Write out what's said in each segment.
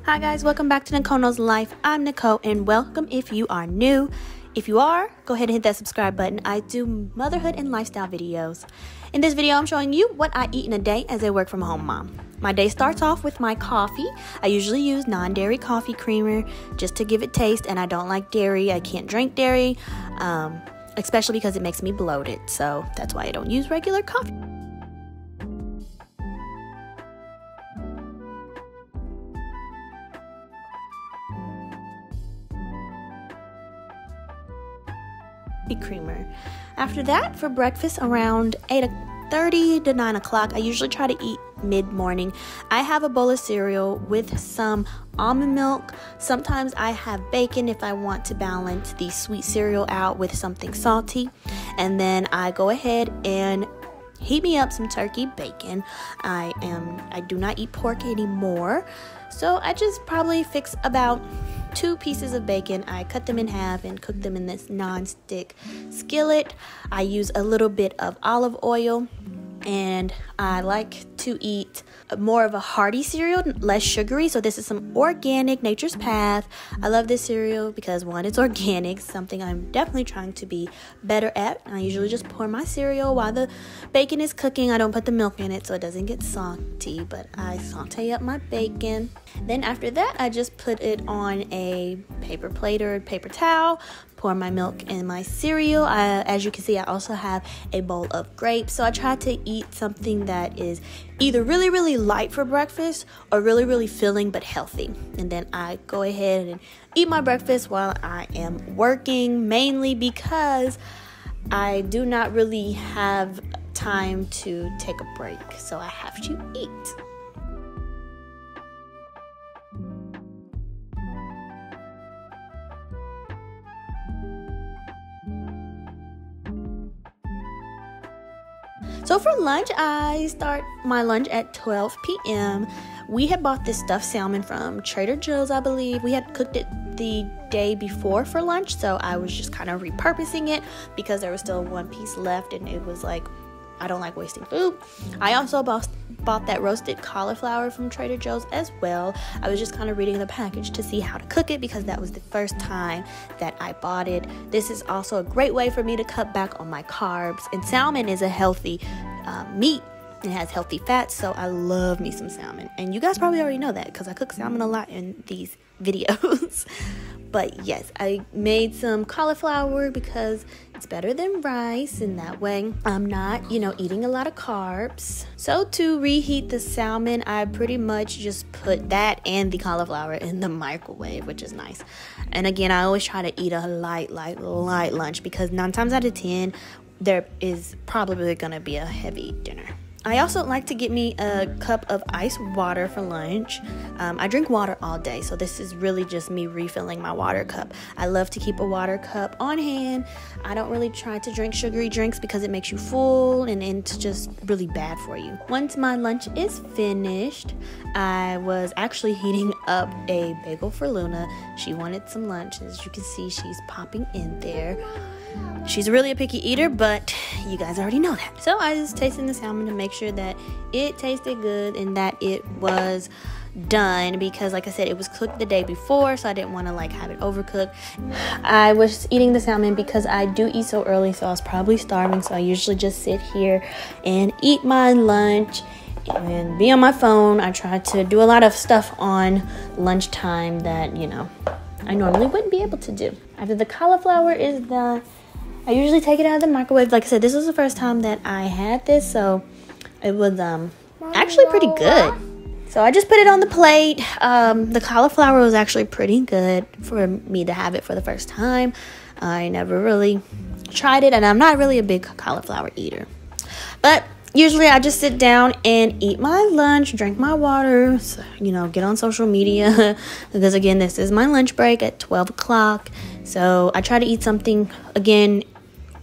Hi guys, welcome back to Nicole Knows Life. I'm Nicole and welcome if you are new. If you are, go ahead and hit that subscribe button. I do motherhood and lifestyle videos. In this video, I'm showing you what I eat in a day as a work from home mom. My day starts off with my coffee. I usually use non-dairy coffee creamer just to give it taste, and I don't like dairy. I can't drink dairy, especially because it makes me bloated. So that's why I don't use regular coffee creamer. After that, for breakfast around 8:30 to 9 o'clock, I usually try to eat mid-morning. I have a bowl of cereal with some almond milk. Sometimes I have bacon if I want to balance the sweet cereal out with something salty. And then I go ahead and heat me up some turkey bacon. I do not eat pork anymore, so I just probably fix about 2 pieces of bacon. I cut them in half and cook them in this non-stick skillet. I use a little bit of olive oil, and I like to eat more of a hearty cereal, less sugary. So this is some organic Nature's Path. I love this cereal because, one, it's organic, something I'm definitely trying to be better at. I usually just pour my cereal while the bacon is cooking. I don't put the milk in it so it doesn't get salty, but I saute up my bacon. Then after that, I just put it on a paper plate or paper towel, pour my milk and my cereal. As you can see, I also have a bowl of grapes. So I try to eat something that is either really, really light for breakfast or really, really filling but healthy. And then I go ahead and eat my breakfast while I am working, mainly because I do not really have time to take a break. So I have to eat. So for lunch, I start my lunch at 12 p.m. We had bought this stuffed salmon from Trader Joe's, I believe. We had cooked it the day before for lunch, so I was just kind of repurposing it because there was still one piece left, and it was like, I don't like wasting food. I also bought that roasted cauliflower from Trader Joe's as well. I was just kind of reading the package to see how to cook it because that was the first time that I bought it. This is also a great way for me to cut back on my carbs. And salmon is a healthy meat. It has healthy fats, so I love me some salmon. And you guys probably already know that because I cook salmon a lot in these videos. But yes, I made some cauliflower because it's better than rice, and that way I'm not, eating a lot of carbs. So to reheat the salmon, I pretty much just put that and the cauliflower in the microwave, which is nice. And again, I always try to eat a light lunch because 9 times out of 10, there is probably going to be a heavy dinner. I also like to get me a cup of iced water for lunch. I drink water all day, so this is really just me refilling my water cup. I love to keep a water cup on hand. I don't really try to drink sugary drinks because it makes you full and it's just really bad for you. Once my lunch is finished, I was actually heating up a bagel for Luna. She wanted some lunch. As you can see, she's popping in there. She's really a picky eater, but you guys already know that. So I was tasting the salmon to make sure that it tasted good and that it was done because, like I said, it was cooked the day before, so I didn't want to have it overcooked. I was eating the salmon because I do eat so early, so I was probably starving, so I usually just sit here and eat my lunch and be on my phone. I try to do a lot of stuff on lunchtime that, I normally wouldn't be able to do. After the cauliflower is done, I usually take it out of the microwave. Like I said, this was the first time that I had this, so it was actually pretty good. So I just put it on the plate. The cauliflower was actually pretty good for me to have it for the first time. I never really tried it, and I'm not really a big cauliflower eater. But usually I just sit down and eat my lunch, drink my water, get on social media because, again, this is my lunch break at 12 o'clock. So I try to eat something, again,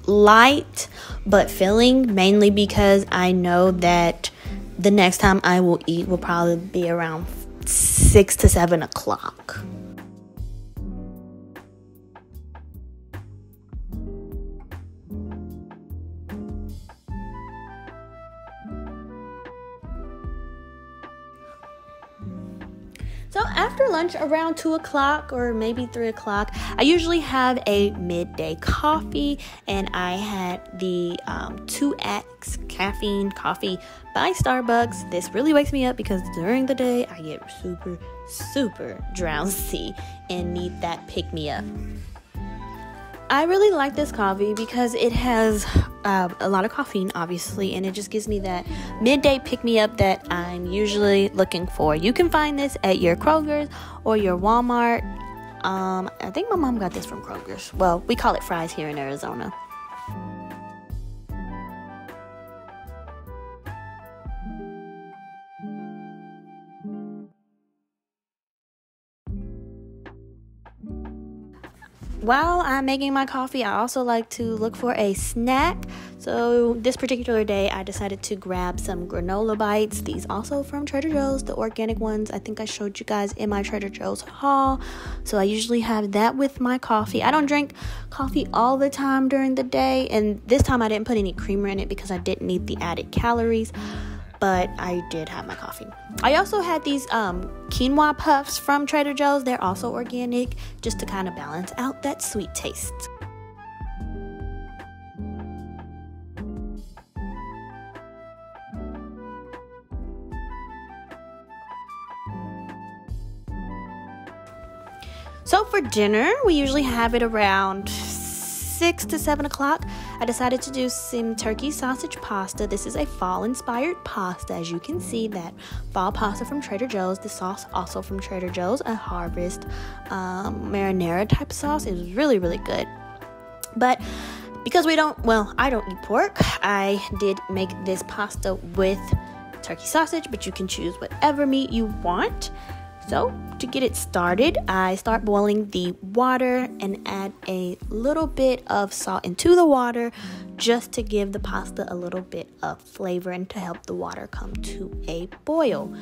light but filling, mainly because I know that the next time I will eat will probably be around 6 to 7 o'clock. So after lunch around 2 o'clock or maybe 3 o'clock, I usually have a midday coffee, and I had the 2X caffeine coffee by Starbucks. This really wakes me up because during the day I get super drowsy and need that pick-me-up. I really like this coffee because it has a lot of caffeine, obviously, and it just gives me that midday pick-me-up that I'm usually looking for. You can find this at your Kroger's or your Walmart. I think my mom got this from Kroger's. Well, we call it Fry's here in Arizona. While I'm making my coffee, I also like to look for a snack. So this particular day, I decided to grab some granola bites. These also from Trader Joe's, the organic ones. I think I showed you guys in my Trader Joe's haul. So I usually have that with my coffee. I don't drink coffee all the time during the day. And this time I didn't put any creamer in it because I didn't need the added calories. But I did have my coffee. I also had these quinoa puffs from Trader Joe's. They're also organic, just to kind of balance out that sweet taste. So for dinner, we usually have it around 6 to 7 o'clock. I decided to do some turkey sausage pasta. This is a fall-inspired pasta. As you can see, that fall pasta from Trader Joe's. The sauce also from Trader Joe's, a Harvest marinara type sauce. It was really good. But because I don't eat pork, I did make this pasta with turkey sausage, but you can choose whatever meat you want. So to get it started, I start boiling the water and add a little bit of salt into the water just to give the pasta a little bit of flavor and to help the water come to a boil.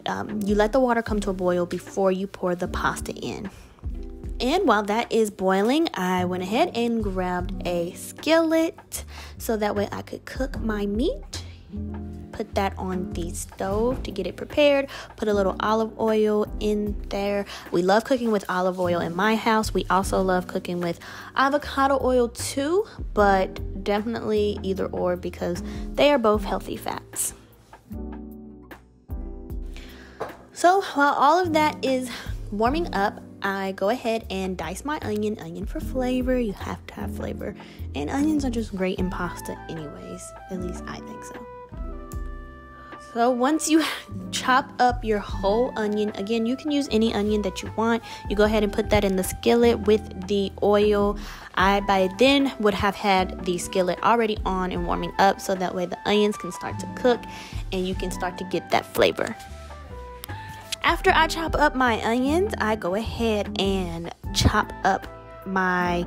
You let the water come to a boil before you pour the pasta in. And while that is boiling, I went ahead and grabbed a skillet so that way I could cook my meat. Put that on the stove to get it prepared. Put a little olive oil in there. We love cooking with olive oil in my house. We also love cooking with avocado oil too, but definitely either or because they are both healthy fats. So while all of that is warming up, I go ahead and dice my onion for flavor. You have to have flavor, and onions are just great in pasta anyways. At least I think so. So once you chop up your whole onion, again, you can use any onion that you want. You go ahead and put that in the skillet with the oil. I, by then, would have had the skillet already on and warming up so that way the onions can start to cook and you can start to get that flavor. After I chop up my onions, I go ahead and chop up my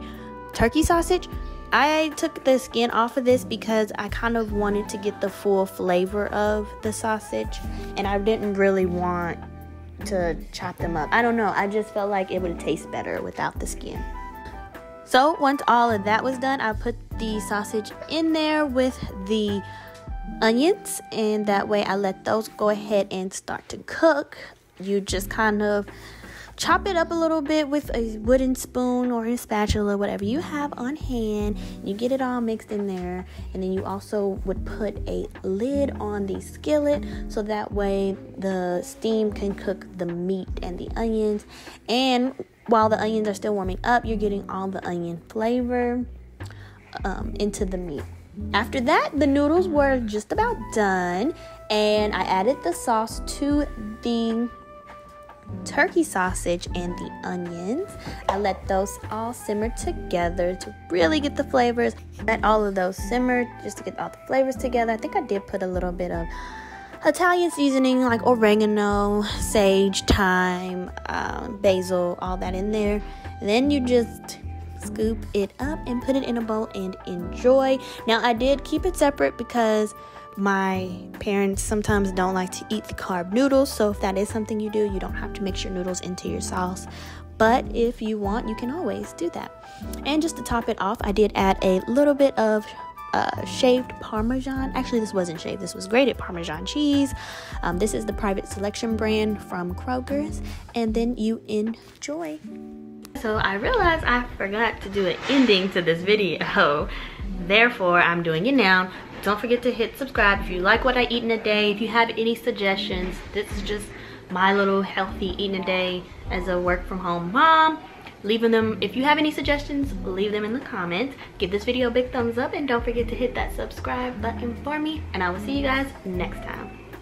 turkey sausage. I took the skin off of this because I kind of wanted to get the full flavor of the sausage, and I didn't really want to chop them up. I don't know, I just felt like it would taste better without the skin. So once all of that was done, I put the sausage in there with the onions, and that way I let those go ahead and start to cook. You just kind of chop it up a little bit with a wooden spoon or a spatula, whatever you have on hand. You get it all mixed in there, and then you also would put a lid on the skillet so that way the steam can cook the meat and the onions. And while the onions are still warming up, you're getting all the onion flavor into the meat. After that, the noodles were just about done, and I added the sauce to the turkey sausage and the onions. I let those all simmer together to really get the flavors. Let all of those simmer just to get all the flavors together. I think I did put a little bit of Italian seasoning like oregano, sage, thyme, basil, all that in there. And then you just scoop it up and put it in a bowl and enjoy. Now I did keep it separate because my parents sometimes don't like to eat the carb noodles, so if that is something you do, you don't have to mix your noodles into your sauce. But if you want, you can always do that. And just to top it off, I did add a little bit of shaved Parmesan. Actually, this wasn't shaved. This was grated Parmesan cheese. This is the Private Selection brand from Kroger's. And then you enjoy. So I realized I forgot to do an ending to this video. Therefore, I'm doing it now. Don't forget to hit subscribe if you like what I eat in a day. If you have any suggestions, this is just my little healthy eating a day as a work from home mom. Leaving them, if you have any suggestions, leave them in the comments. Give this video a big thumbs up and don't forget to hit that subscribe button for me. And I will see you guys next time.